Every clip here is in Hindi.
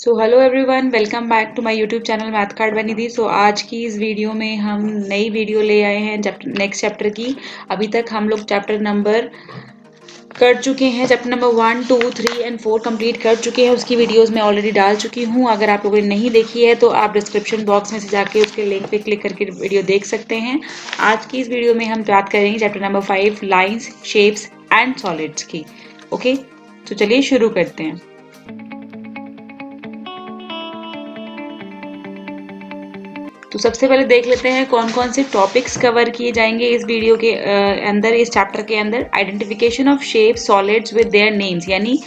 So hello everyone, welcome back to my YouTube channel math card बनिधि। सो आज की इस वीडियो में हम नई वीडियो ले आए हैं नेक्स्ट चैप्टर की। अभी तक हम लोग चैप्टर नंबर कर चुके हैं, चैप्टर नंबर 1, 2, 3 एंड 4 कंप्लीट कर चुके हैं। उसकी वीडियोस मैं ऑलरेडी डाल चुकी हूँ। अगर आप लोगों ने नहीं देखी है तो आप डिस्क्रिप्शन बॉक्स में से जाके उसके लिंक पे क्लिक करके वीडियो देख सकते हैं। आज की इस वीडियो में हम बात करेंगे chapter number 5, lines, shapes and solids की। ओके, तो चलिए शुरू करते हैं। तो सबसे पहले देख लेते हैं कौन कौन से टॉपिक्स कवर किए जाएंगे इस वीडियो के अंदर, इस चैप्टर के अंदर। Identification of shapes solids with their names, यानी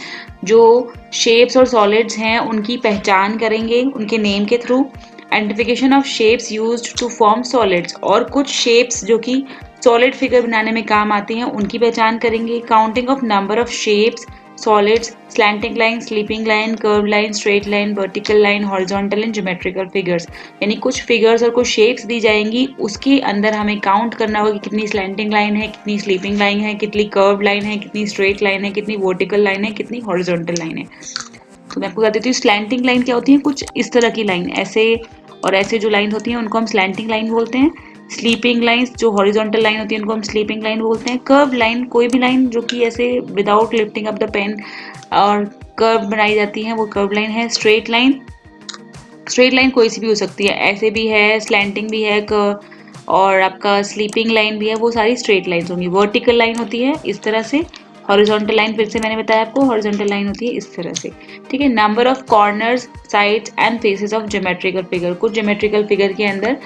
जो शेप्स और सॉलिड्स हैं उनकी पहचान करेंगे उनके नेम के through. Identification of shapes used to form solids, और कुछ शेप्स जो कि सॉलिड फिगर बनाने में काम आती हैं उनकी पहचान करेंगे। Counting of number of shapes solids, slanting line, sleeping line, curve line, straight line, vertical line, horizontal and geometrical figures, यानी कुछ फिगर्स और कुछ शेप्स दी जाएंगी। उसके अंदर हमें काउंट करना होगा कि कितनी स्लैंटिंग लाइन है, कितनी स्लीपिंग लाइन है, कितनी कर्व लाइन है, कितनी स्ट्रेट लाइन है, कितनी वर्टिकल लाइन है, कितनी हॉरिजॉन्टल लाइन है। तो मैं आपको बता देती हूँ स्लैंटिंग लाइन क्या होती है। कुछ इस तरह की लाइन, ऐसे और ऐसे जो लाइन होती हैं उनको हम स्लैंटिंग लाइन बोलते हैं। स्लीपिंग लाइंस जो हॉरिजॉन्टल लाइन होती है उनको हम स्लीपिंग लाइन बोलते हैं। कर्व लाइन कोई भी लाइन जो कि ऐसे without lifting up the pen और कर्व बनाई जाती है वो कर्व लाइन है। स्ट्रेट लाइन कोई सी भी हो सकती है, ऐसे भी है, स्लैंटिंग भी है, और आपका स्लीपिंग लाइन भी है, वो सारी स्ट्रेट लाइन्स होंगी। वर्टिकल लाइन होती है इस तरह से। हॉरिजॉन्टल लाइन फिर से मैंने बताया आपको, हॉरिजॉन्टल लाइन होती है इस तरह से। ठीक है। Number of corners, sides and faces of geometrical figure, कुछ ज्योमेट्रिकल फिगर के अंदर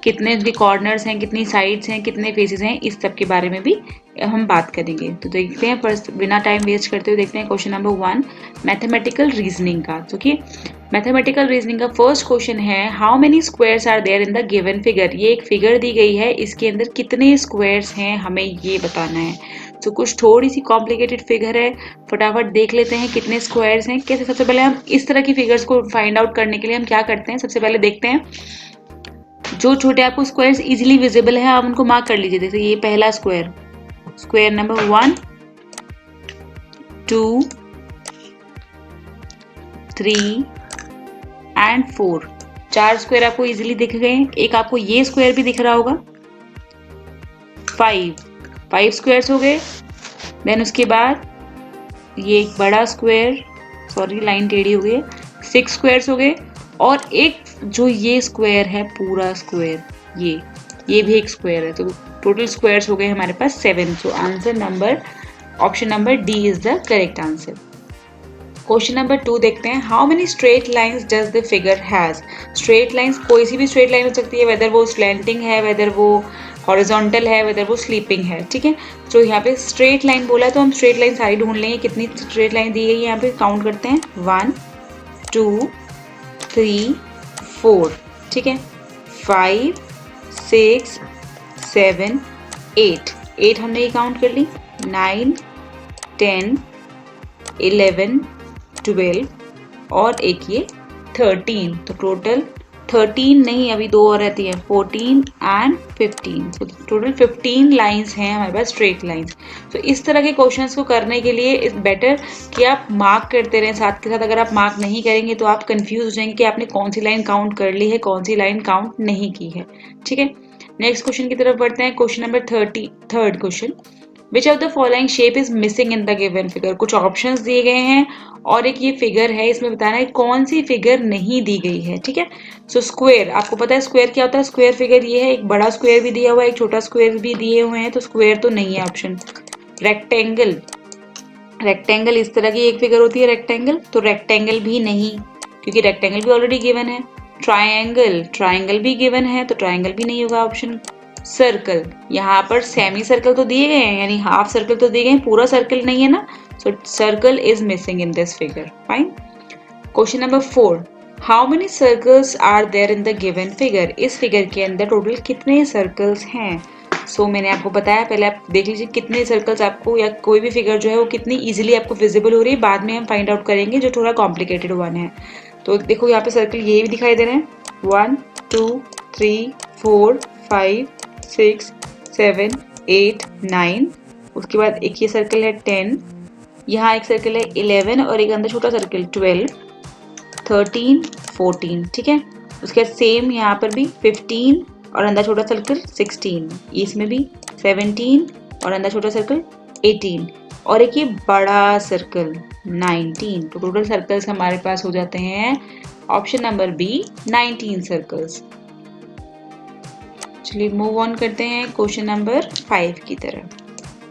कितने उनके कॉर्नर्स हैं, कितनी साइड्स हैं, कितने फेसेस हैं, इस सब के बारे में भी हम बात करेंगे। तो देखते हैं, फर्स्ट बिना टाइम वेस्ट करते हुए देखते हैं क्वेश्चन नंबर 1 मैथमेटिकल रीजनिंग का। तो कि मैथमेटिकल रीजनिंग का फर्स्ट क्वेश्चन है, how many squares are there in the given figure. ये एक फिगर दी गई है, इसके अंदर कितने स्क्वायर्स हैं हमें ये बताना है। तो कुछ थोड़ी सी कॉम्प्लिकेटेड फिगर है, फटाफट देख लेते हैं कितने स्क्वायर्स हैं। कैसे, सबसे पहले हम इस तरह की फिगर्स को फाइंड आउट करने के लिए हम क्या करते हैं, सबसे पहले देखते हैं जो छोटे आपको स्क्वायर्स इजीली विजिबल है आप उनको मार्क कर लीजिए। जैसे ये पहला square, square number 1, 2, 3 and 4, 4 square आपको इजीली दिख गए। एक आपको ये स्क्वायर भी दिख रहा होगा, 5 स्क्वायर्स हो गए। देन उसके बाद ये एक बड़ा स्क्वायर, सॉरी लाइन टेढ़ी हो गई, 6 स्क्वायर्स हो गए। और एक जो ये स्क्वायर है, पूरा स्क्वायर, ये भी एक स्क्वायर है। तो टोटल स्क्वायर्स हो गए हमारे पास 7। So answer number, option number D is the correct answer. Question number 2 देखते हैं, how many straight lines does the figure has. Straight lines कोई सी भी स्ट्रेट लाइन हो सकती है, वेदर वो स्लैंटिंग है, वेदर वो हॉरिजॉन्टल है, वेदर वो स्लीपिंग है। ठीक है। तो यहाँ पे स्ट्रेट लाइन बोला तो हम स्ट्रेट लाइन सारी ढूंढ लेंगे। कितनी स्ट्रेट लाइन दी गई है यहाँ पे काउंट करते हैं, 1, 2, 3, 4। ठीक है। 5, 6, 7, 8 हमने ये काउंट कर ली। 9, 10, 11, 12 और एक ये 13। तो टोटल 13 नहीं, अभी 2 और रहती है, 14 एंड 15। तो टोटल 15 लाइंस हैं हमारे पास, स्ट्रेट लाइंस। तो इस तरह के क्वेश्चंस को करने के लिए इज बेटर कि आप मार्क करते रहें साथ के साथ। अगर आप मार्क नहीं करेंगे तो आप कंफ्यूज हो जाएंगे कि आपने कौन सी लाइन काउंट कर ली है, कौन सी लाइन काउंट नहीं की है। ठीक है। नेक्स्ट क्वेश्चन की तरफ बढ़ते हैं। Question number 33 question, which of the following shape is missing in the given figure. कुछ ऑप्शंस दिए गए हैं और एक ये फिगर है, इसमें बताना है कौन सी फिगर नहीं दी गई है। ठीक है। सो स्क्वायर, आपको पता है स्क्वायर क्या होता है। स्क्वायर फिगर ये है, एक बड़ा स्क्वायर भी दिया हुआ है, एक छोटा स्क्वायर भी दिए हुए हैं, तो स्क्वायर तो नहीं है ऑप्शन। रेक्टेंगल, रेक्टेंगल इस तरह की एक फिगर होती है रेक्टेंगल, तो रेक्टेंगल भी नहीं, क्योंकि रेक्टेंगल भी ऑलरेडी गिवन है। ट्रायंगल, ट्रायंगल भी गिवन है, तो ट्रायंगल भी नहीं होगा ऑप्शन। सर्कल, यहाँ पर सेमी सर्कल तो दिए गए हैं, यानी हाफ सर्कल तो दिए गए हैं, पूरा सर्कल नहीं है ना, so circle is missing in this figure. Fine. Question number 4, how many circles are there in the given figure. इस फिगर के अंदर टोटल कितने सर्कल्स हैं। सो मैंने आपको बताया, पहले आप देख लीजिए कितने सर्कल्स आपको, या कोई भी फिगर जो है वो कितनी इजीली आपको विजिबल हो रही है। बाद में हम फाइंड आउट करेंगे जो थोड़ा कॉम्प्लिकेटेड वन है। तो देखो यहाँ पे सर्कल ये भी दिखाई दे रहे हैं, 1, 2, 3, 4, 5, 6, 7, 8, 9। उसके बाद एक ये सर्कल है 10, यहाँ एक सर्कल है 11 और एक अंदर छोटा सर्कल 12, 13, 14, ठीक है। उसके बाद सेम यहाँ पर भी 15 और अंदर छोटा सर्कल 16, इसमें भी 17 और अंदर छोटा सर्कल 18 और एक ये बड़ा सर्कल 19। तो टोटल सर्कल्स हमारे पास हो जाते हैं ऑप्शन नंबर बी 19 सर्कल्स। चलिए मूव ऑन करते हैं क्वेश्चन नंबर 5 की तरफ।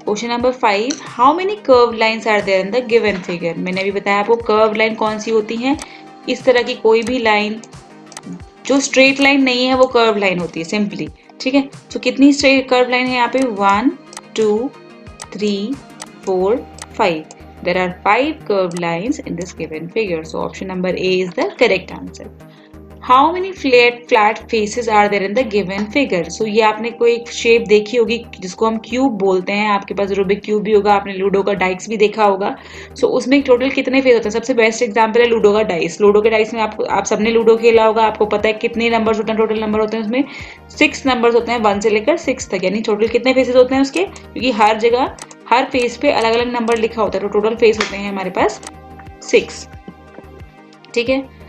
Question number 5, how many curve lines are there in the given figure. मैंने अभी बताया आपको कर्व लाइन कौन सी होती है। इस तरह की कोई भी लाइन जो स्ट्रेट लाइन नहीं है वो कर्व लाइन होती है सिंपली, ठीक है। तो कितनी स्ट्रेट कर्व लाइन है यहाँ पे 1 2 3 4 5। There are 5 curved lines in this given figure. So option number A is the correct answer. How many flat faces are there in the given figure? So ये आपने कोई एक शेप देखी होगी जिसको हम क्यूब बोलते हैं। आपके पास रूबिक क्यूब भी होगा, आपने लूडो का डाइस भी देखा होगा। सो उसमें टोटल कितने फेस होते हैं? सबसे बेस्ट एग्जांपल है लूडो का डाइस। लूडो के डाइस में आप सबने लूडो खेला होगा, आपको पता है कितने नंबर्स होते हैं, टोटल नंबर होते हैं उसमें 6 नंबर्स होते हैं 1 से लेकर 6 तक। यानी टोटल कितने फेसेस होते हैं उसके? क्योंकि हर जगह हर फेस पे अलग अलग नंबर लिखा होता है, तो टोटल फेस होते हैं हमारे पास 6, ठीक है।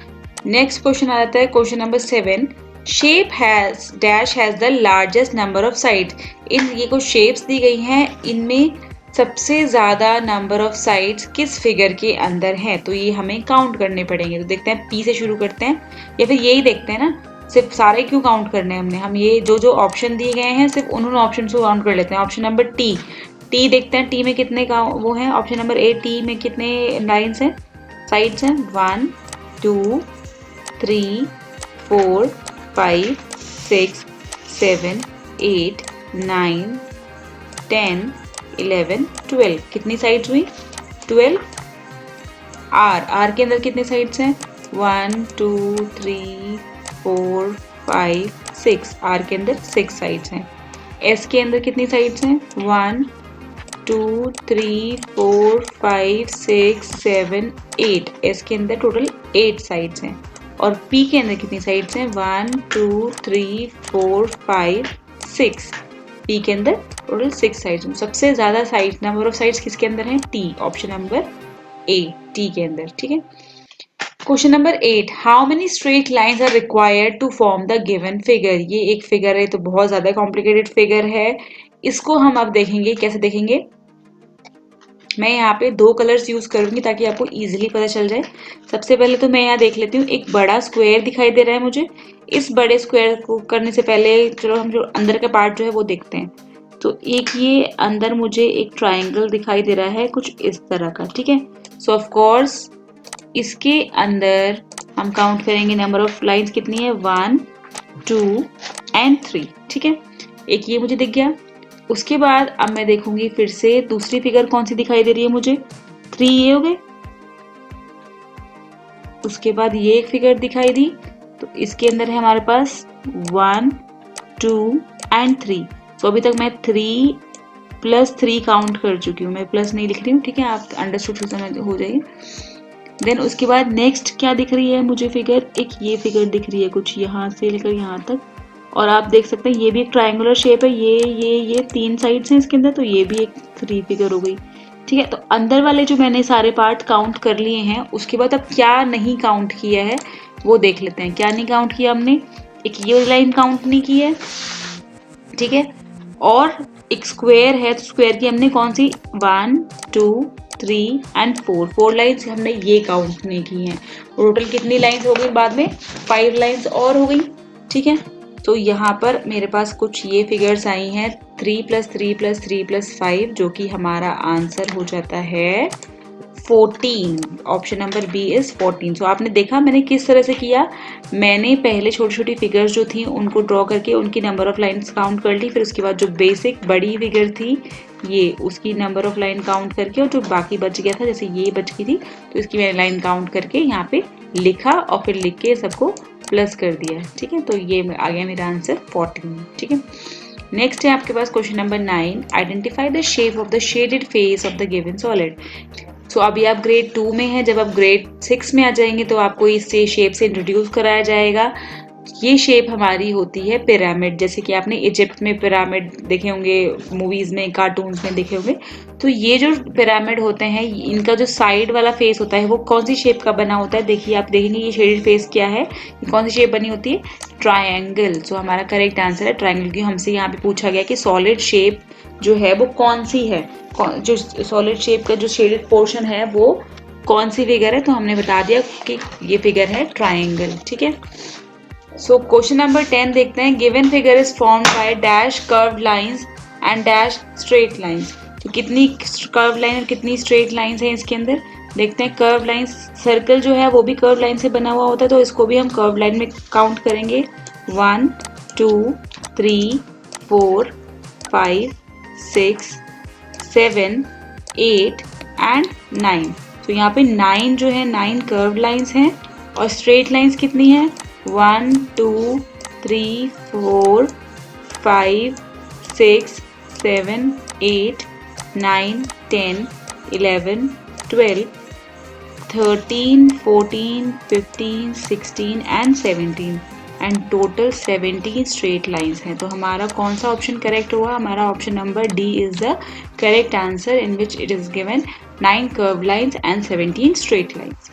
नेक्स्ट क्वेश्चन आ जाता है question number 7, shape has dash has the largest number of sides. इन ये कुछ शेप्स दी गई हैं, इनमें सबसे ज्यादा नंबर ऑफ साइड्स किस फिगर के अंदर है? तो ये हमें काउंट करने पड़ेंगे। तो देखते हैं पी से शुरू करते हैं या फिर यही देखते हैं ना, सिर्फ सारे क्यों काउंट करने हैं हमने? हम ये जो जो ऑप्शन दिए गए हैं सिर्फ उन्होंने ऑप्शन को काउंट कर लेते हैं। ऑप्शन नंबर टी, टी देखते हैं टी में कितने का वो है। ऑप्शन नंबर ए, टी में कितने लाइन्स हैं, साइड्स हैं? 1 2 3 4 5 6 7 8 9 10 11 12। कितनी साइड्स हुई? 12। आर के अंदर कितने साइड्स हैं? 1 2 3 4 5 6। आर के अंदर 6 साइड्स हैं। एस के अंदर कितनी साइड्स हैं? 1 2 3 4 5 6 7 8। एस के अंदर टोटल 8 साइड्स हैं। और P के अंदर कितनी साइड्स हैं? 1 2 3 4 5 6। P के अंदर टोटल 6 साइड्स हैं। सबसे ज्यादा साइड नंबर ऑफ साइड्स किसके अंदर है? T, option number A, T के अंदर, ठीक है। Question number 8, how many straight lines are required to form the given figure. ये एक फिगर है, तो बहुत ज्यादा कॉम्प्लिकेटेड फिगर है। इसको हम अब देखेंगे, कैसे देखेंगे? मैं यहाँ पे 2 कलर्स यूज करूंगी ताकि आपको इजीली पता चल जाए। सबसे पहले तो मैं यहाँ देख लेती हूँ, एक बड़ा स्क्वायर दिखाई दे रहा है मुझे। इस बड़े स्क्वायर को करने से पहले चलो हम जो अंदर का पार्ट जो है वो देखते हैं। तो एक ये अंदर मुझे एक ट्राइंगल दिखाई दे रहा है कुछ इस तरह का, ठीक है। सो ऑफ कोर्स इसके अंदर हम काउंट करेंगे नंबर ऑफ लाइन्स कितनी है, 1 2 एंड 3, ठीक है। एक ये मुझे दिख गया। उसके बाद अब मैं देखूंगी फिर से दूसरी फिगर कौन सी दिखाई दे रही है मुझे, 3 ये हो गए। उसके बाद ये एक फिगर दिखाई दी, तो इसके अंदर है हमारे पास 1 2 एंड 3। तो अभी तक मैं 3 + 3 काउंट कर चुकी हूँ। मैं प्लस नहीं लिख रही हूँ, ठीक है, आप अंडरस्टूड समझ हो जाइए। देन उसके बाद नेक्स्ट क्या दिख रही है मुझे फिगर, एक ये फिगर दिख रही है कुछ यहाँ से लेकर यहाँ तक। और आप देख सकते हैं ये भी एक ट्रायंगुलर शेप है। ये 3 साइड्स हैं इसके अंदर, तो ये भी एक 3 फिगर हो गई, ठीक है। तो अंदर वाले जो मैंने सारे पार्ट काउंट कर लिए हैं, उसके बाद अब क्या नहीं काउंट किया है वो देख लेते हैं। क्या नहीं काउंट किया हमने? एक ये लाइन काउंट नहीं की है, ठीक है। और एक स्क्वायर है, तो स्क्वायर की हमने कौन सी 1 2 3 एंड 4 लाइन्स हमने ये काउंट नहीं की हैं। टोटल कितनी लाइन्स हो गई? बाद में 5 लाइन्स और हो गई, ठीक है। तो यहाँ पर मेरे पास कुछ ये फिगर्स आई हैं 3 + 3 + 3 + 5, जो कि हमारा आंसर हो जाता है 14। Option number B is 14। So आपने देखा मैंने किस तरह से किया। मैंने पहले छोटी छोटी फिगर्स जो थी उनको ड्रॉ करके उनकी नंबर ऑफ लाइन्स काउंट कर ली, फिर उसके बाद जो बेसिक बड़ी फिगर थी ये उसकी नंबर ऑफ लाइन काउंट करके, और जो बाकी बच गया था जैसे ये बच गई थी तो इसकी मैंने लाइन काउंट करके यहाँ पे लिखा और फिर लिख के सबको प्लस कर दिया, ठीक है। तो ये आ गया मेरा आंसर 14, ठीक है। नेक्स्ट है आपके पास question number 9, identify the shape of the shaded face of the given solid. So अभी आप ग्रेड 2 में हैं, जब आप ग्रेड 6 में आ जाएंगे तो आपको इस शेप से इंट्रोड्यूस कराया जाएगा। ये शेप हमारी होती है पिरामिड। जैसे कि आपने इजिप्ट में पिरामिड देखे होंगे, मूवीज में, कार्टून्स में देखे होंगे। तो ये जो पिरामिड होते हैं, इनका जो साइड वाला फेस होता है वो कौन सी शेप का बना होता है? देखिए, आप देखेंगे ये शेडेड फेस क्या है, ये कौन सी शेप बनी होती है? ट्रायंगल। सो हमारा करेक्ट आंसर है ट्रायंगल, क्योंकि हमसे यहाँ पे पूछा गया कि सॉलिड शेप जो है वो कौन सी है, जो सॉलिड शेप का जो शेडेड पोर्शन है वो कौन सी फिगर है, तो हमने बता दिया कि ये फिगर है ट्रायंगल। ठीक है, सो क्वेश्चन नंबर 10 देखते हैं। Given figure is formed by dash curved lines and dash straight lines. तो कितनी कर्व लाइन और कितनी स्ट्रेट लाइंस हैं इसके अंदर? देखते हैं। कर्व लाइन, सर्कल जो है वो भी कर्व लाइन से बना हुआ होता है, तो इसको भी हम कर्व लाइन में काउंट करेंगे। 1 2 3 4 5 6 7 8 एंड 9। तो यहाँ पे 9 जो है 9 कर्व लाइंस हैं, और स्ट्रेट लाइंस कितनी है? 1 2 3 4 5 6 7 8 9 10 11 12 13 14 15 16 and 17 and total 17 straight lines हैं। तो हमारा कौन सा ऑप्शन करेक्ट हुआ? हमारा option number D is the correct answer, in which it is given 9 curve lines and 17 straight lines.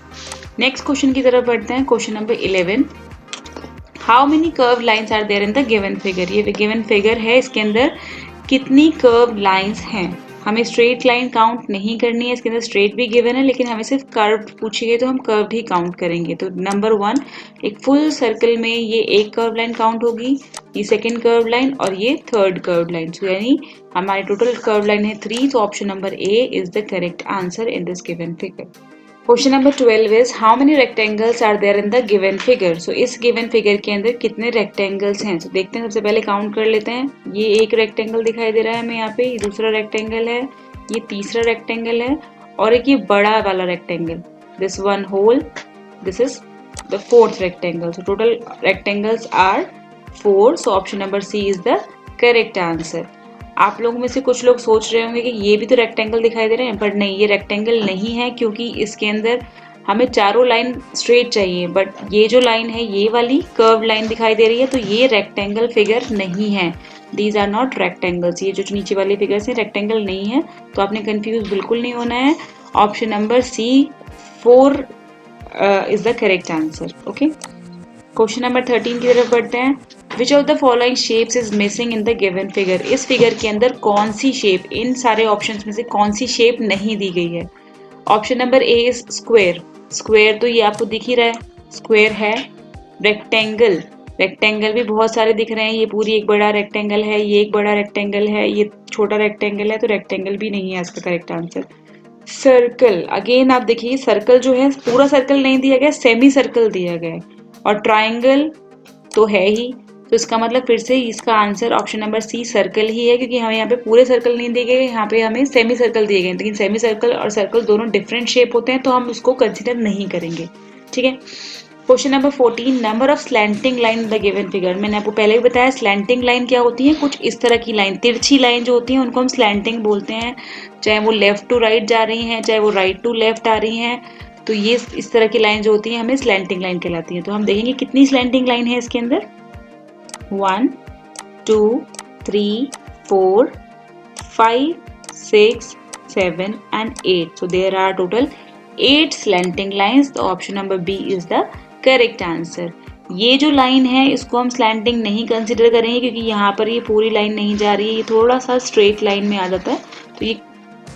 Next question की तरफ बढ़ते हैं। Question number 11, how many curve lines are there in the given figure. ये गिवन फिगर है, इसके अंदर कितनी कर्व लाइंस हैं? हमें स्ट्रेट लाइन काउंट नहीं करनी है, इसके अंदर स्ट्रेट भी गिवन है, लेकिन हमें सिर्फ कर्व पूछी गई तो हम कर्व ही काउंट करेंगे। तो नंबर 1, एक फुल सर्कल में ये एक कर्व लाइन काउंट होगी, ये सेकेंड कर्व लाइन और ये थर्ड कर्व लाइन। सो यानी हमारी टोटल कर्व लाइन है 3। तो option number A is the correct answer in this given figure. Question number 12 is how many rectangles are there in the given figure. So इस गिवन फिगर के अंदर कितने रेक्टेंगल्स हैं? तो देखते हैं, सबसे पहले काउंट कर लेते हैं। ये एक रेक्टेंगल दिखाई दे रहा है हमें यहाँ पे, ये दूसरा रेक्टेंगल है, ये तीसरा रेक्टेंगल है, और एक ये बड़ा वाला rectangle, this one whole, this is the fourth rectangle. So total rectangles are 4। So option number C is the correct answer. आप लोगों में से कुछ लोग सोच रहे होंगे कि ये भी तो रेक्टेंगल दिखाई दे रहे हैं, बट नहीं, ये रेक्टेंगल नहीं है, क्योंकि इसके अंदर हमें चारों लाइन स्ट्रेट चाहिए, बट ये जो लाइन है ये वाली कर्व लाइन दिखाई दे रही है, तो ये रेक्टेंगल फिगर नहीं है। These are not rectangles. ये जो नीचे वाले फिगर्स हैं रेक्टेंगल नहीं है, तो आपने कंफ्यूज बिल्कुल नहीं होना है। Option number C 4 is the correct answer. Okay, question number 13 की तरफ बढ़ते हैं। Which of the following shapes is missing in the given figure. इस फिगर के अंदर कौन सी शेप, इन सारे ऑप्शंस में से कौन सी शेप नहीं दी गई है? Option number A is square. Square तो ये आपको दिख ही रहा है, स्क्वायर है। रेक्टेंगल, रेक्टेंगल भी बहुत सारे दिख रहे हैं, ये पूरी एक बड़ा रेक्टेंगल है, ये एक बड़ा रेक्टेंगल है, ये छोटा रेक्टेंगल है, तो रेक्टेंगल भी नहीं है इसका करेक्ट आंसर। सर्कल, अगेन आप देखिए, सर्कल जो है पूरा सर्कल नहीं दिया गया, सेमी सर्कल दिया गया है, और ट्राइंगल तो है ही, तो इसका मतलब फिर से इसका answer option number C circle ही है, क्योंकि हमें यहाँ पे पूरे सर्कल नहीं दिए गए, यहाँ पे हमें सेमी सर्कल दिए गए, लेकिन सेमी सर्कल और सर्कल दोनों डिफरेंट शेप होते हैं, तो हम उसको कंसिडर नहीं करेंगे। ठीक है, question number 14, number of slanting line the given figure. मैंने आपको पहले भी बताया स्लैंटिंग लाइन क्या होती है, कुछ इस तरह की लाइन, तिरछी लाइन जो होती है उनको हम स्लैंटिंग बोलते हैं, चाहे वो लेफ्ट टू राइट जा रही हैं, चाहे वो राइट टू लेफ्ट आ रही हैं, तो ये इस तरह की लाइन जो होती है हमें स्लैंटिंग लाइन कहलाती है। तो हम देखेंगे कितनी स्लैंटिंग लाइन है इसके अंदर। 1 2 3 4 5 6 7 and 8. So there are total 8 slanting lines. तो option number B is the correct answer. ये जो लाइन है इसको हम स्लैंटिंग नहीं कंसिडर करेंगे, क्योंकि यहाँ पर ये पूरी लाइन नहीं जा रही है, ये थोड़ा सा स्ट्रेट लाइन में आ जाता है, तो ये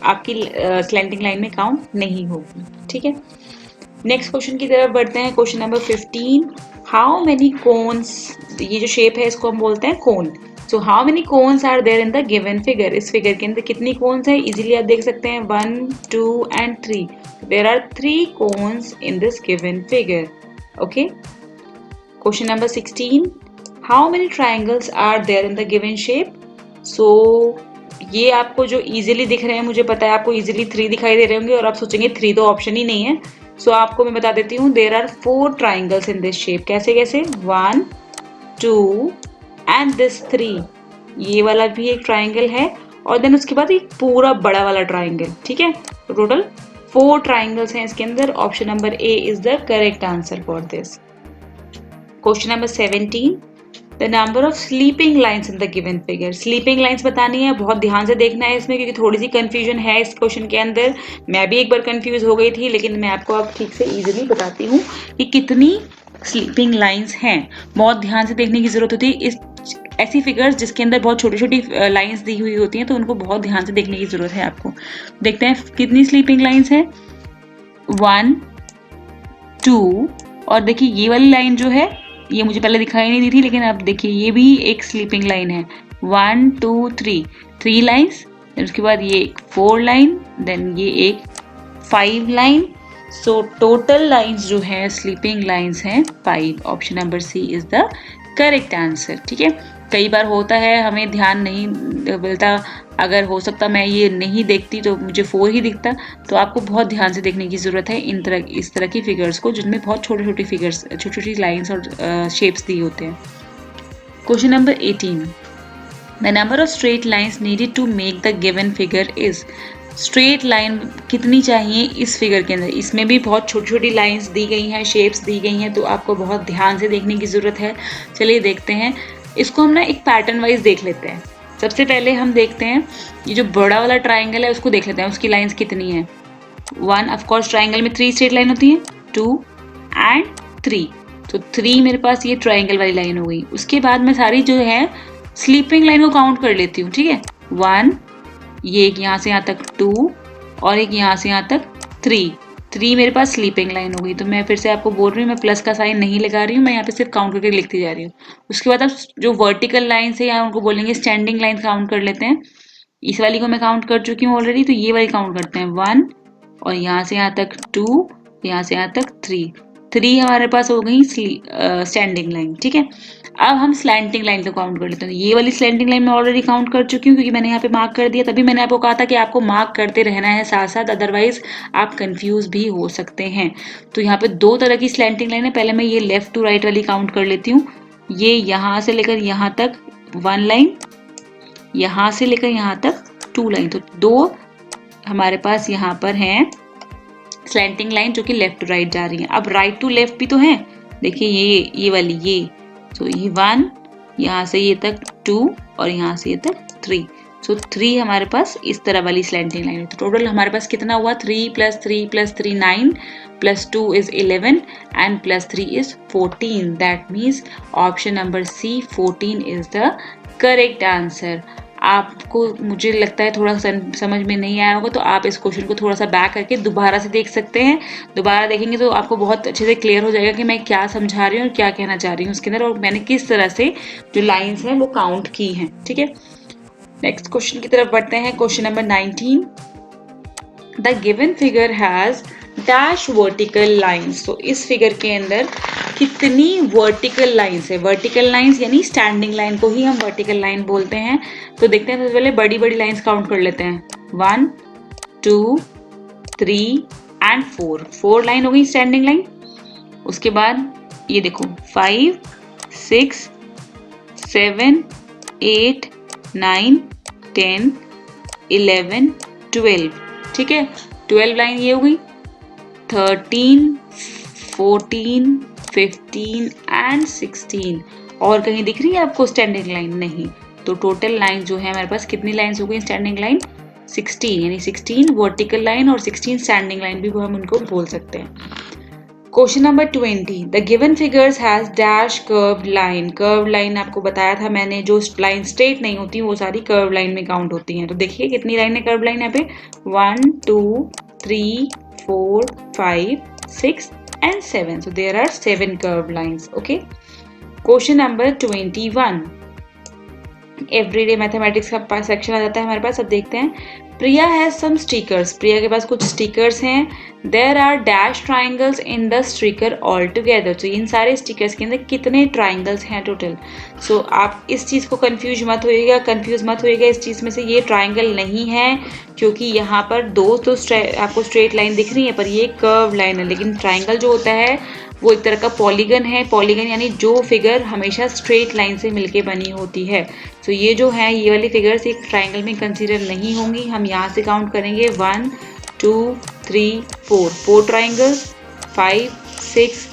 आपकी स्लैंटिंग लाइन में काउंट नहीं होगी। ठीक है, नेक्स्ट क्वेश्चन की तरफ बढ़ते हैं। Question number 15, how many cones, ये जो शेप है इसको हम बोलते हैं cone. So how many cones are there in the given figure. इस फिगर के अंदर कितनी कोन्स है, इजीली आप देख सकते हैं 1 2 and 3। There are 3 cones in this given figure. Okay, question number 16, how many triangles are there in the given shape. So ये आपको जो इजीली दिख रहे हैं, मुझे पता है आपको इजीली 3 दिखाई दे रहे होंगे और आप सोचेंगे 3 तो ऑप्शन ही नहीं है। सो आपको मैं बता देती हूँ, there are 4 triangles in this shape. कैसे कैसे, 1 2 एंड दिस 3, ये वाला भी एक ट्राइंगल है, और देन उसके बाद एक पूरा बड़ा वाला ट्राइंगल। ठीक है, तो टोटल 4 ट्राइंगल्स हैं इसके अंदर। Option number A is the correct answer for this. Question number 17, the number of sleeping lines in the given figure. Sleeping lines बतानी है, बहुत ध्यान से देखना है इसमें, क्योंकि थोड़ी सी कंफ्यूजन है इस क्वेश्चन के अंदर। मैं भी एक बार कंफ्यूज हो गई थी, लेकिन मैं आपको अब ठीक से इजीली बताती हूँ कि कितनी स्लीपिंग लाइन्स हैं। बहुत ध्यान से देखने की जरूरत होती है। इस ऐसी फिगर्स जिसके अंदर बहुत छोटी छोटी लाइंस दी हुई होती हैं, तो उनको बहुत ध्यान से देखने की जरूरत है आपको। देखते हैं कितनी स्लीपिंग लाइंस है। 1 2, और देखिए ये वाली लाइन जो है ये मुझे पहले दिखाई नहीं दी थी, लेकिन अब देखिए ये भी एक स्लीपिंग लाइन है। 1 2 3, 3 लाइन्स। उसके बाद ये एक 4 लाइन, देन ये एक 5 लाइन। सो टोटल लाइंस जो है स्लीपिंग लाइंस हैं 5। Option number C is the correct answer. ठीक है, कई बार होता है हमें ध्यान नहीं मिलता, अगर हो सकता मैं ये नहीं देखती तो मुझे 4 ही दिखता। तो आपको बहुत ध्यान से देखने की जरूरत है इस तरह की फिगर्स को, जिनमें बहुत छोटी छोटी फिगर्स, छोटी छोटी लाइंस और शेप्स दिए होते हैं। Question number 18, the number of straight lines needed to make the given figure is. Straight line कितनी चाहिए इस फिगर के अंदर। इसमें भी बहुत छोटी छोटी लाइंस दी गई हैं, शेप्स दी गई हैं, तो आपको बहुत ध्यान से देखने की जरूरत है। चलिए देखते हैं इसको, हम ना एक पैटर्न वाइज देख लेते हैं। सबसे पहले हम देखते हैं ये जो बड़ा वाला ट्राइंगल है उसको देख लेते हैं, उसकी लाइंस कितनी है। 1, ऑफ कोर्स ट्राइंगल में 3 स्ट्रेट लाइन होती है, 2 एंड 3। तो 3 मेरे पास ये ट्राइंगल वाली लाइन हो गई। उसके बाद मैं सारी जो है स्लीपिंग लाइन को काउंट कर लेती हूँ। ठीक है, 1, ये एक यहाँ से यहाँ तक 2, और एक यहाँ से यहाँ तक 3 मेरे पास स्लीपिंग लाइन हो गई। तो मैं फिर से आपको बोल रही हूँ, मैं प्लस का साइन नहीं लगा रही हूँ, मैं यहाँ पे सिर्फ काउंट करके लिखती जा रही हूँ। उसके बाद अब जो वर्टिकल लाइन से या उनको बोलेंगे स्टैंडिंग लाइन काउंट कर लेते हैं। इस वाली को मैं काउंट कर चुकी हूँ ऑलरेडी, तो ये वाली काउंट करते हैं। 1, और यहाँ से यहाँ तक 2, यहाँ से यहाँ तक 3 हमारे पास हो गई स्टैंडिंग लाइन। ठीक है, अब हम स्लैंटिंग लाइन को काउंट कर लेते हैं। ये वाली स्लैंटिंग लाइन मैं ऑलरेडी काउंट कर चुकी हूँ, क्योंकि मैंने यहाँ पे मार्क कर दिया। तभी मैंने आपको कहा था कि आपको मार्क करते रहना है साथ साथ, अदरवाइज आप कंफ्यूज भी हो सकते हैं। तो यहाँ पे 2 तरह की स्लैंटिंग लाइन है। पहले मैं ये लेफ्ट टू राइट वाली काउंट कर लेती हूँ। ये यहाँ से लेकर यहाँ तक 1 लाइन, यहाँ से लेकर यहाँ तक 2 लाइन। तो 2 हमारे पास यहाँ पर हैं स्लैंटिंग लाइन जो कि लेफ्ट टू राइट जा रही है। अब राइट टू लेफ्ट भी तो है, देखिए ये वाली, ये तो ये 1, यहाँ से ये तक 2, और यहाँ से ये तक 3। सो 3 हमारे पास इस तरह वाली स्लैंटिंग लाइन है। तो टोटल हमारे पास कितना हुआ, 3 + 3 + 3 9, +2 is 11 and +3 is 14। That means option number C 14 is the correct answer. आपको मुझे लगता है थोड़ा समझ में नहीं आया होगा, तो आप इस क्वेश्चन को थोड़ा सा बैक करके दोबारा से देख सकते हैं। दोबारा देखेंगे तो आपको बहुत अच्छे से क्लियर हो जाएगा कि मैं क्या समझा रही हूँ और क्या कहना चाह रही हूँ उसके अंदर, और मैंने किस तरह से जो लाइंस हैं वो काउंट की हैं। ठीक है, नेक्स्ट क्वेश्चन की तरफ बढ़ते हैं। Question number 19, the given figure has dash vertical lines. तो इस फिगर के अंदर कितनी वर्टिकल लाइंस है। वर्टिकल लाइंस यानी स्टैंडिंग लाइन को ही हम वर्टिकल लाइन बोलते हैं। तो देखते हैं, सबसे पहले बड़ी बड़ी लाइंस काउंट कर लेते हैं। 1 2 3 एंड 4 लाइन हो गई स्टैंडिंग लाइन। उसके बाद ये देखो 5 6 7 8 9 10 11 12। ठीक है, 12 लाइन ये हो गई। 13 14 15 एंड 16। और कहीं दिख रही है आपको स्टैंडिंग लाइन? नहीं। तो टोटल लाइन जो है हमारे पास कितनी लाइंस हो गई स्टैंडिंग लाइन? 16, यानी 16 वर्टिकल लाइन और 16 स्टैंडिंग लाइन भी हम उनको बोल सकते हैं। Question number 20, the given figures has dash curved line. Curved line आपको बताया था मैंने, जो लाइन स्ट्रेट नहीं होती वो सारी कर्व लाइन में काउंट होती हैं। तो देखिए कितनी लाइन है कर्व लाइन यहाँ पे, 1 2 3 4 5 6 and 7. So there are 7 curved lines. Okay. Question number 21. Everyday mathematics का सेक्शन आ जाता है हमारे पास। अब देखते हैं, प्रिया हैज सम स्टिकर्स। प्रिया के पास कुछ स्टिकर्स हैं। There are dash triangles in the sticker all together. तो इन सारे स्टिकर्स के अंदर कितने ट्राइंगल्स हैं टोटल? सो आप इस चीज़ को कंफ्यूज मत होइएगा इस चीज़ में से। ये ट्राइंगल नहीं है, क्योंकि यहाँ पर दो तो आपको स्ट्रेट लाइन दिख रही है, पर ये कर्व लाइन है। लेकिन ट्राइंगल जो होता है वो एक तरह का पॉलीगन है। पॉलीगन यानी जो फिगर हमेशा स्ट्रेट लाइन से मिलके बनी होती है। तो ये जो है, ये वाली फिगर्स एक ट्राइंगल में कंसीडर नहीं होंगी। हम यहाँ से काउंट करेंगे 1 2 3 4 ट्राइंगल्स, 5 6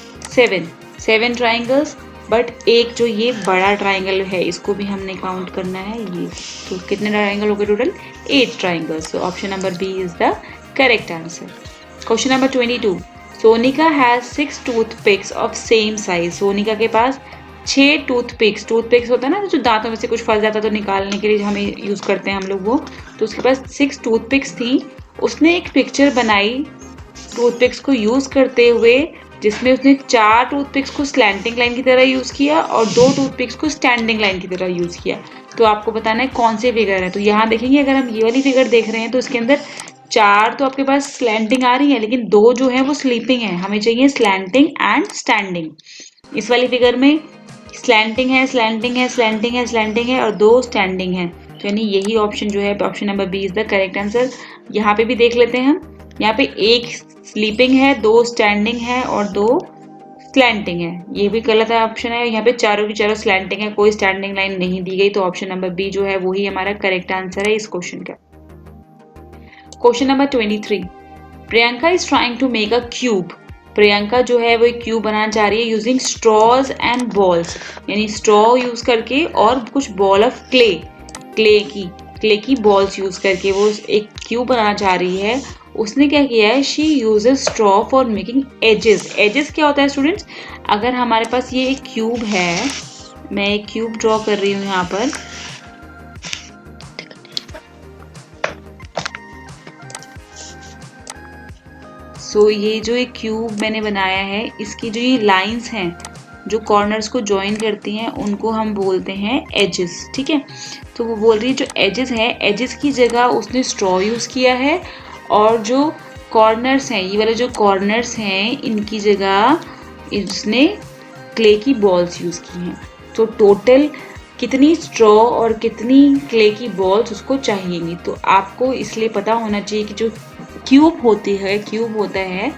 7 ट्राइंगल्स, बट एक जो ये बड़ा ट्राइंगल है इसको भी हमने काउंट करना है ये। तो कितने ट्राइंगल हो गए total? 8 triangles. So option number B is the correct answer. Question number 22, Sonika has 6 toothpicks of same size. Sonika के पास 6 टूथपिक्स होता है ना जो दांतों में से कुछ फंस जाता है तो निकालने के लिए हमें यूज करते हैं हम लोग वो। तो उसके पास 6 टूथपिक्स थी। उसने एक पिक्चर बनाई टूथपिक्स को यूज करते हुए जिसमें उसने 4 टूथपिक्स को स्लैंटिंग लाइन की तरह यूज किया और 2 टूथपिक्स को स्टैंडिंग लाइन की तरह यूज किया। तो आपको बताना है कौन से फिगर है। तो यहाँ देखेंगे अगर हम ये वाली फिगर देख रहे हैं तो इसके अंदर 4 तो आपके पास स्लैंटिंग आ रही है लेकिन 2 जो है वो स्लीपिंग है। हमें चाहिए स्लैंटिंग एंड स्टैंडिंग। इस वाली फिगर में स्लैंटिंग है, स्लैंटिंग है, स्लैंटिंग है, स्लैंटिंग है और 2 स्टैंडिंग है। तो यानी यही ऑप्शन जो है option number B is the correct answer. यहाँ पे भी देख लेते हैं हम। यहाँ पे एक स्लीपिंग है, 2 स्टैंडिंग है और 2 स्लैंटिंग है। ये भी गलत है ऑप्शन है। यहाँ पे चारों की चारों स्लैंटिंग है, कोई स्टैंडिंग लाइन नहीं दी गई। तो ऑप्शन नंबर बी जो है वही हमारा करेक्ट आंसर है इस क्वेश्चन का। Question number 23, Priyanka is trying to make a cube. Priyanka जो है वो एक क्यूब बनाना चाह रही है यूजिंग स्ट्रॉज एंड बॉल्स, यानी स्ट्रॉ यूज करके और कुछ बॉल ऑफ क्ले की बॉल्स यूज करके वो एक क्यूब बनाना चाह रही है। उसने क्या किया है, she uses straw for making edges. Edges क्या होता है स्टूडेंट्स? अगर हमारे पास ये एक क्यूब है, मैं एक क्यूब ड्रॉ कर रही हूँ यहाँ पर। सो ये जो एक क्यूब मैंने बनाया है इसकी जो ये लाइंस हैं जो कॉर्नर्स को ज्वाइन करती हैं उनको हम बोलते हैं एजेस। ठीक है, तो वो बोल रही है जो एजेस है, एजेस की जगह उसने स्ट्रॉ यूज किया है और जो कॉर्नर्स हैं, ये वाले जो कॉर्नर्स हैं इनकी जगह इसने क्ले की बॉल्स यूज की हैं। तो टोटल कितनी स्ट्रॉ और कितनी क्ले की बॉल्स उसको चाहिएंगी। तो आपको इसलिए पता होना चाहिए कि जो क्यूब होता है,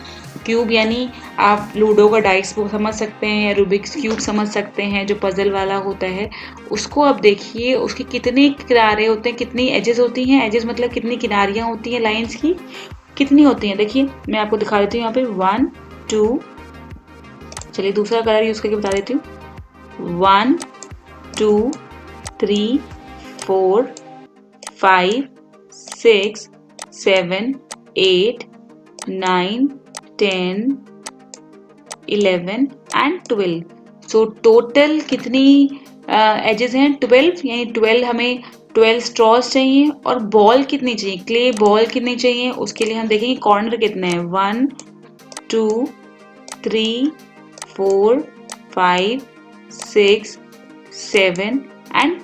क्यूब यानी आप लूडो का डाइस समझ सकते हैं या रूबिक्स क्यूब समझ सकते हैं जो पजल वाला होता है। उसको आप देखिए उसके कितने किनारे होते हैं, कितनी एजेस होती हैं। एजेस मतलब कितनी किनारियां होती हैं लाइंस की, कितनी होती हैं। देखिए मैं आपको दिखा देती हूँ यहाँ पे 1 2, चलिए दूसरा कलर यूज करके बता देती हूँ। 1 2 3 4 5 6 7 8 9 10 11 एंड 12। सो टोटल कितनी एजेस हैं? 12, यानी 12 हमें 12 स्ट्रॉस चाहिए। और बॉल कितनी चाहिए, क्ले बॉल कितनी चाहिए, उसके लिए हम देखेंगे कॉर्नर कितने हैं। 1 2 3 4 5 6 7 and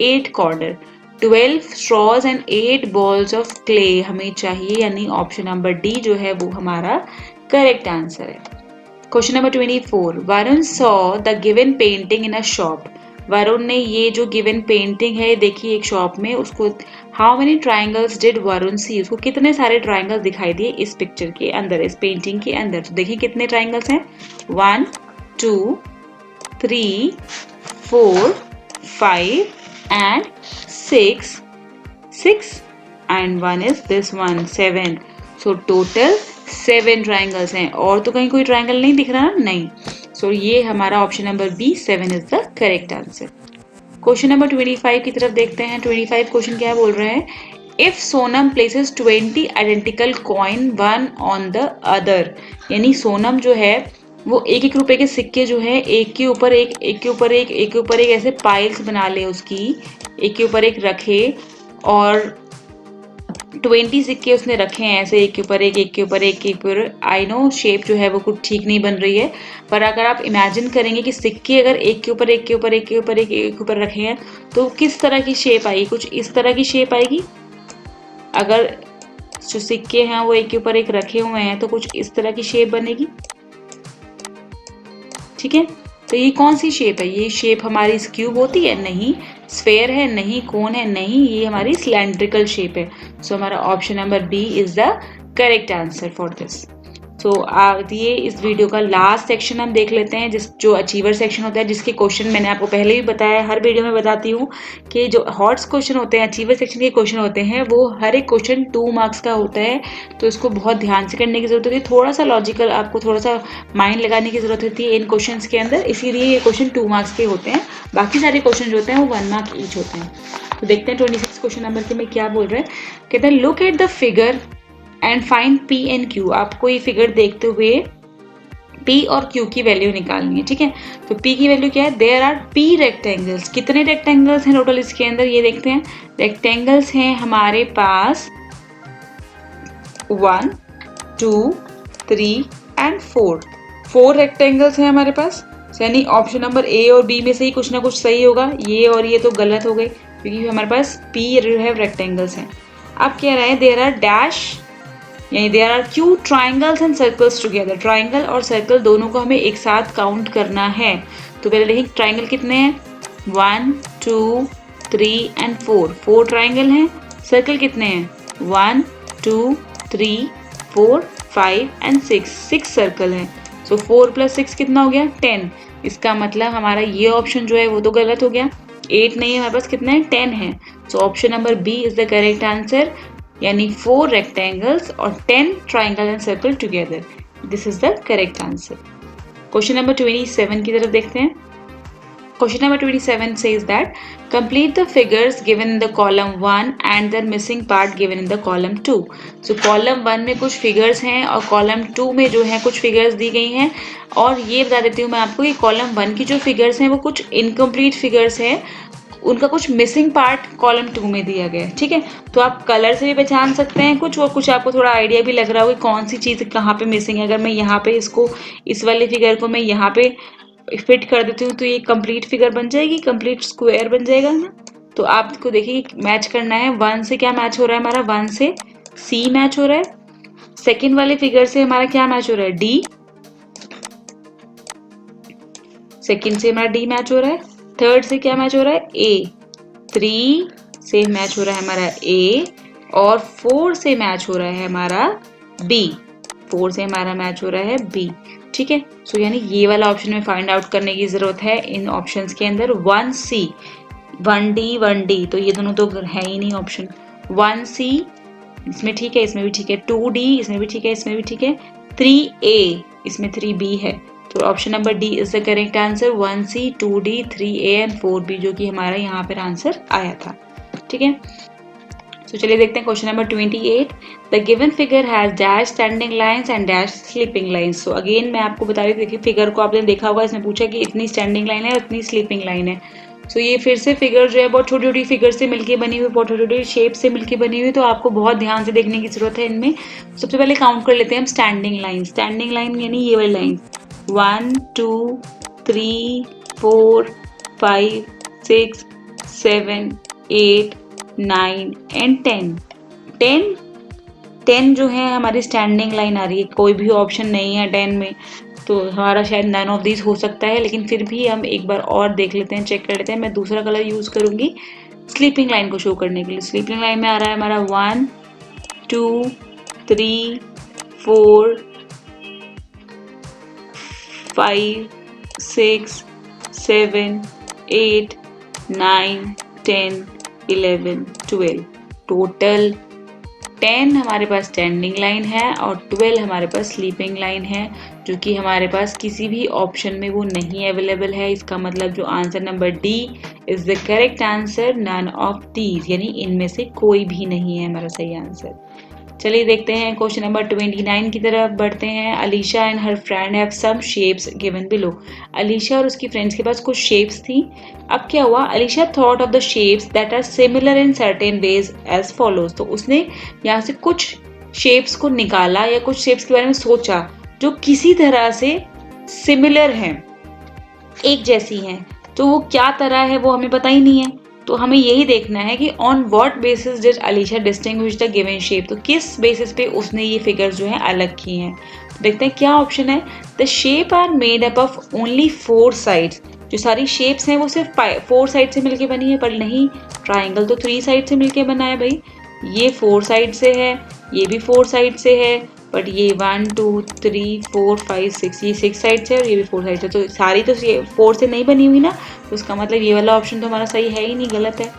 8 corner. 12 straws and 8 balls of clay हमें चाहिए, यानी ऑप्शन नंबर डी जो है वो हमारा करेक्ट आंसर है। Question number 24, Varun saw the given painting in a shop. Varun ने ये जो गिवन पेंटिंग है देखी एक शॉप में, उसको how many triangles did Varun see, उसको कितने सारे ट्राइंगल्स दिखाई दिए इस पिक्चर के अंदर, इस पेंटिंग के अंदर। तो देखिए कितने ट्राइंगल्स हैं, 1 2 3 4 5 and 6 and 1 is this one 7। so total 7 triangles हैं। और तो कहीं कोई ट्राइंगल नहीं दिख रहा, नहीं। so ये हमारा option number B 7 is the correct answer। Question number 25 की तरफ देखते हैं। 25 क्वेश्चन क्या बोल रहा है, if Sonam places 20 identical coin one on the other, यानी सोनम जो है वो एक एक रुपए के सिक्के जो है एक के ऊपर एक, एक के ऊपर एक, एक के ऊपर एक ऐसे पाइल्स बना ले, उसकी एक के ऊपर एक रखे और 20 सिक्के उसने रखे हैं ऐसे एक के ऊपर एक, एक के ऊपर एक के ऊपर। आई नो शेप जो है वो कुछ ठीक नहीं बन रही है, पर अगर आप इमेजिन करेंगे कि सिक्के अगर एक के ऊपर एक के ऊपर एक के ऊपर एक, एक के ऊपर रखे हैं तो किस तरह की शेप आएगी, कुछ इस तरह की शेप आएगी। अगर जो सिक्के हैं वो एक के ऊपर एक रखे हुए हैं तो कुछ इस तरह की शेप बनेगी। ठीक है, तो ये कौन सी शेप है, ये शेप हमारी क्यूब होती है, नहीं। स्फेयर है, नहीं। कोन है, नहीं। ये हमारी सिलेंड्रिकल शेप है। सो हमारा option number B is the correct answer for this. So ये इस वीडियो का लास्ट सेक्शन हम देख लेते हैं, जो अचीवर सेक्शन होता है, जिसके क्वेश्चन मैंने आपको पहले भी बताया, हर वीडियो में बताती हूँ कि जो हॉट्स क्वेश्चन होते हैं, अचीवर सेक्शन के क्वेश्चन होते हैं, वो हर एक क्वेश्चन 2 मार्क्स का होता है। तो इसको बहुत ध्यान से करने की जरूरत होती है, थोड़ा सा लॉजिकल, आपको थोड़ा सा माइंड लगाने की जरूरत होती है इन क्वेश्चन के अंदर, इसीलिए ये क्वेश्चन 2 मार्क्स के होते हैं। बाकी सारे क्वेश्चन जो होते हैं वो 1 मार्क ईच होते हैं। तो देखते हैं 26 क्वेश्चन नंबर के में क्या बोल रहे हैं। कहते हैं look at the figure and find P and Q. आपको ये फिगर देखते हुए P और Q की वैल्यू निकालनी है, ठीक है। तो P की वैल्यू क्या है, देयर आर P रेक्टेंगल्स। कितने रेक्टेंगल्स हैं टोटल इसके अंदर, ये देखते हैं। रेक्टेंगल्स हैं हमारे पास 1 2 3 एंड 4 रेक्टेंगल्स हैं हमारे पास। यानी ऑप्शन नंबर ए और बी में से ही कुछ ना कुछ सही होगा, ये और ये तो गलत हो गए, क्योंकि हमारे पास P जो है रेक्टेंगल्स हैं। अब कह रहे हैं देयर आर डैश, यानी there are Q triangles and circles together. Triangle और सर्कल दोनों को हमें एक साथ काउंट करना है। तो पहले देखिए ट्राइंगल कितने हैं, 1 2 3 एंड 4 ट्राइंगल हैं। सर्कल कितने हैं, 1 2 3 4 5 एंड 6 सर्कल हैं। सो 4 + 6 कितना हो गया, 10। इसका मतलब हमारा ये ऑप्शन जो है वो तो गलत हो गया, 8 नहीं है हमारे पास, कितना है, 10 है। So option number B is the correct answer, यानी 4 रेक्टेंगल्स और 10 triangle and circle together. This is the correct answer. Question number 27 की तरफ देखते हैं। Question number 27 says that complete the figures given in the column 1 and the missing part given in the column 2. So column 1 में कुछ figures हैं और column 2 में जो है कुछ figures दी गई हैं, और ये बता देती हूँ मैं आपको कि column 1 की जो figures हैं वो कुछ incomplete figures हैं, उनका कुछ मिसिंग पार्ट कॉलम 2 में दिया गया है, ठीक है। तो आप कलर से भी पहचान सकते हैं कुछ, और कुछ आपको थोड़ा आइडिया भी लग रहा होगा कौन सी चीज़ कहाँ पे मिसिंग है। अगर मैं यहाँ पे इसको, इस वाले फिगर को मैं यहाँ पे फिट कर देती हूँ तो ये कंप्लीट फिगर बन जाएगी, कंप्लीट स्क्वायर बन जाएगा ना। तो आपको देखिए मैच करना है, 1 से क्या मैच हो रहा है हमारा, 1 से सी मैच हो रहा है। सेकेंड वाले फिगर से हमारा क्या मैच हो रहा है, डी। सेकेंड से हमारा डी मैच हो रहा है। थर्ड से क्या मैच हो रहा है, ए। 3 से मैच हो रहा है हमारा ए, और 4 से मैच हो रहा है हमारा बी। 4 से हमारा मैच हो रहा है बी, ठीक है। सो यानी ये वाला ऑप्शन में फाइंड आउट करने की जरूरत है इन ऑप्शंस के अंदर। 1C 1D 1D, तो ये दोनों तो है ही नहीं ऑप्शन। 1C इसमें ठीक है, इसमें भी ठीक है। 2D इसमें भी ठीक है, इसमें भी ठीक है। 3A इसमें 3B है। तो option number D is the correct answer, 1C 2D 3A and 4B, जो कि हमारा यहाँ पर आंसर आया था, ठीक है। तो चलिए देखते हैं question number 28। The given figure has dash standing lines and dash sleeping lines. So again मैं आपको बता रही थी, देखिए फिगर को आपने देखा होगा, इसमें पूछा कि इतनी स्टैंडिंग लाइन है और इतनी स्लीपिंग लाइन है। सो ये फिर से फिगर जो है बहुत छोटी छोटी फिगर से मिलकर बनी हुई, बहुत छोटी छोटी शेप से मिलकर बनी हुई, तो आपको बहुत ध्यान से देखने की जरूरत है इनमें। सबसे पहले काउंट कर लेते हैं हम स्टैंडिंग लाइन। स्टैंडिंग लाइन यानी ये वाली लाइन, 1 2 3 4 5 6 7 8 9 एंड 10 10 जो है हमारी स्टैंडिंग लाइन आ रही है, कोई भी ऑप्शन नहीं है 10 में, तो हमारा शायद नन ऑफ दीज हो सकता है, लेकिन फिर भी हम एक बार और देख लेते हैं, चेक कर लेते हैं। मैं दूसरा कलर यूज करूंगी स्लीपिंग लाइन को शो करने के लिए। स्लीपिंग लाइन में आ रहा है हमारा 1 2 3 4 5 6 7 8 9 10 11 12, टोटल 10 हमारे पास स्टैंडिंग लाइन है और 12 हमारे पास स्लीपिंग लाइन है, जो कि हमारे पास किसी भी ऑप्शन में वो नहीं अवेलेबल है। इसका मतलब जो answer number D is the correct answer, none of these, यानी इनमें से कोई भी नहीं है हमारा सही आंसर। चलिए देखते हैं क्वेश्चन नंबर 29 की तरफ बढ़ते हैं। Alisha and her friend have some shapes given below. Alisha और उसकी फ्रेंड्स के पास कुछ शेप्स थी। अब क्या हुआ, Alisha thought of the shapes that are similar in certain ways as follows. तो उसने यहाँ से कुछ शेप्स को निकाला या कुछ शेप्स के बारे में सोचा जो किसी तरह से सिमिलर हैं, एक जैसी हैं। तो वो क्या तरह है वो हमें पता ही नहीं है, तो हमें यही देखना है कि on what basis did Alisha distinguish the given shape. तो किस बेसिस पे उसने ये फिगर्स जो है अलग की हैं। तो देखते हैं क्या ऑप्शन है। The shape are made up of only 4 sides. जो सारी शेप्स हैं वो सिर्फ 4 साइड से मिलके बनी है, पर नहीं, ट्राइंगल तो 3 साइड से मिलके बना है भाई। ये 4 साइड से है, ये भी 4 साइड से है, बट ये 1 2 3 4 5 6 ये 6 साइड्स है और ये भी 4 साइड्स है, तो सारी तो 4 से नहीं बनी हुई ना, तो उसका मतलब ये वाला ऑप्शन तो हमारा सही है ही नहीं, गलत है।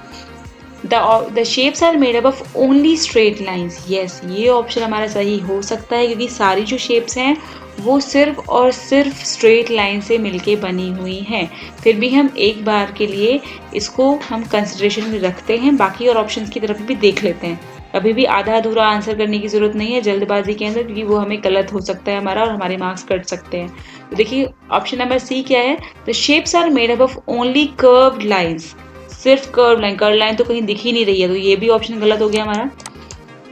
The shapes are made up of only straight lines, yes ये ऑप्शन हमारा सही हो सकता है, क्योंकि सारी जो शेप्स हैं वो सिर्फ और सिर्फ स्ट्रेट लाइन से मिलके बनी हुई हैं। फिर भी हम एक बार के लिए इसको हम कंसिडरेशन में रखते हैं, बाकी और ऑप्शंस की तरफ भी देख लेते हैं। अभी भी आधा अधूरा आंसर करने की जरूरत नहीं है जल्दबाजी के अंदर, क्योंकि वो हमें गलत हो सकता है हमारा और हमारे मार्क्स कट सकते हैं। तो देखिए ऑप्शन नंबर सी क्या है, the shapes are made up of only curved lines, सिर्फ कर्व लाइन तो कहीं दिख ही नहीं रही है, तो ये भी ऑप्शन गलत हो गया हमारा।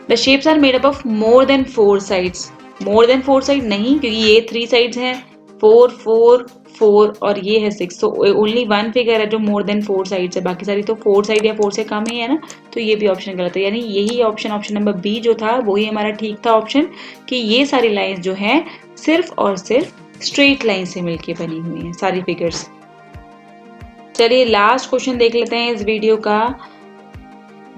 The shapes are made up of more than 4 sides, more than 4 side नहीं, क्योंकि ये 3 साइड्स हैं, 4 4 4 और ये है 6, तो ओनली वन फिगर है जो मोर देन 4 साइड्स है, बाकी सारी तो 4 साइड या 4 से कम ही है ना, तो ये भी ऑप्शन गलत है। यानी यही ऑप्शन नंबर बी जो था वही हमारा ठीक था ऑप्शन, कि ये सारी लाइंस जो है सिर्फ और सिर्फ स्ट्रेट लाइन से मिलके बनी हुई हैं सारी फिगर्स। चलिए लास्ट क्वेश्चन देख लेते हैं इस वीडियो का।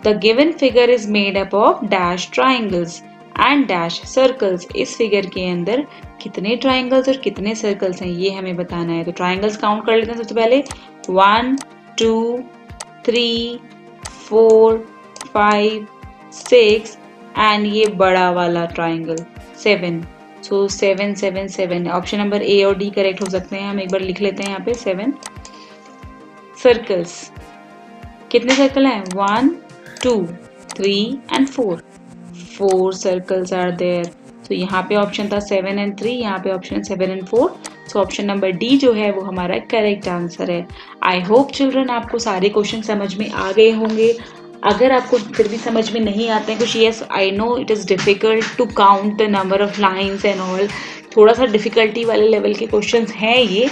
The given figure is made up of dash triangles and dash circles, इस फिगर के अंदर कितने ट्राइंगल्स और कितने सर्कल्स हैं ये हमें बताना है। तो ट्राइंगल्स काउंट कर लेते हैं सबसे पहले, 1 2 3 4 5 6 एंड ये बड़ा वाला ट्राइंगल 7, सो 7 7 7, ऑप्शन नंबर ए और डी करेक्ट हो सकते हैं। हम एक बार लिख लेते हैं यहाँ पे 7 सर्कल्स, कितने सर्कल हैं 1 2 3 एंड 4, 4 सर्कल्स आर देयर। तो यहाँ पे ऑप्शन था 7 एंड 3, यहाँ पे option 7 and 4, so option number D जो है वो हमारा करेक्ट आंसर है। आई होप चिल्ड्रन आपको सारे क्वेश्चन समझ में आ गए होंगे। अगर आपको फिर भी समझ में नहीं आते हैं कुछ, yes I know it is difficult to count the number of lines and all, थोड़ा सा डिफिकल्टी वाले लेवल के क्वेश्चंस हैं ये,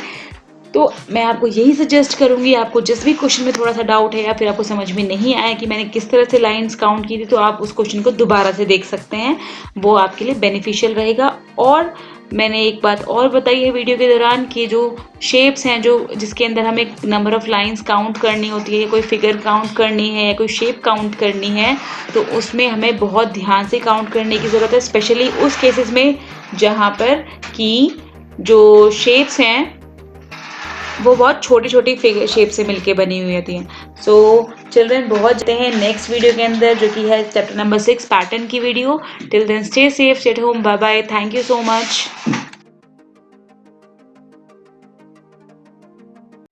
तो मैं आपको यही सजेस्ट करूंगी, आपको जिस भी क्वेश्चन में थोड़ा सा डाउट है या फिर आपको समझ में नहीं आया कि मैंने किस तरह से लाइंस काउंट की थी, तो आप उस क्वेश्चन को दोबारा से देख सकते हैं, वो आपके लिए बेनिफिशियल रहेगा। और मैंने एक बात और बताई है वीडियो के दौरान कि जो शेप्स हैं, जो जिसके अंदर हमें नंबर ऑफ लाइंस काउंट करनी होती है, कोई फिगर काउंट करनी है या कोई शेप काउंट करनी है, तो उसमें हमें बहुत ध्यान से काउंट करने की ज़रूरत है, स्पेशली उस केसेस में जहाँ पर कि जो शेप्स हैं वो बहुत छोटी छोटी शेप से मिलके बनी हुई होती हैं। सो चिल्ड्रन बहुत जाते हैं नेक्स्ट वीडियो के अंदर, जो कि है चैप्टर नंबर 6 पैटर्न की video. Till then stay safe, stay home, bye bye, thank you so much.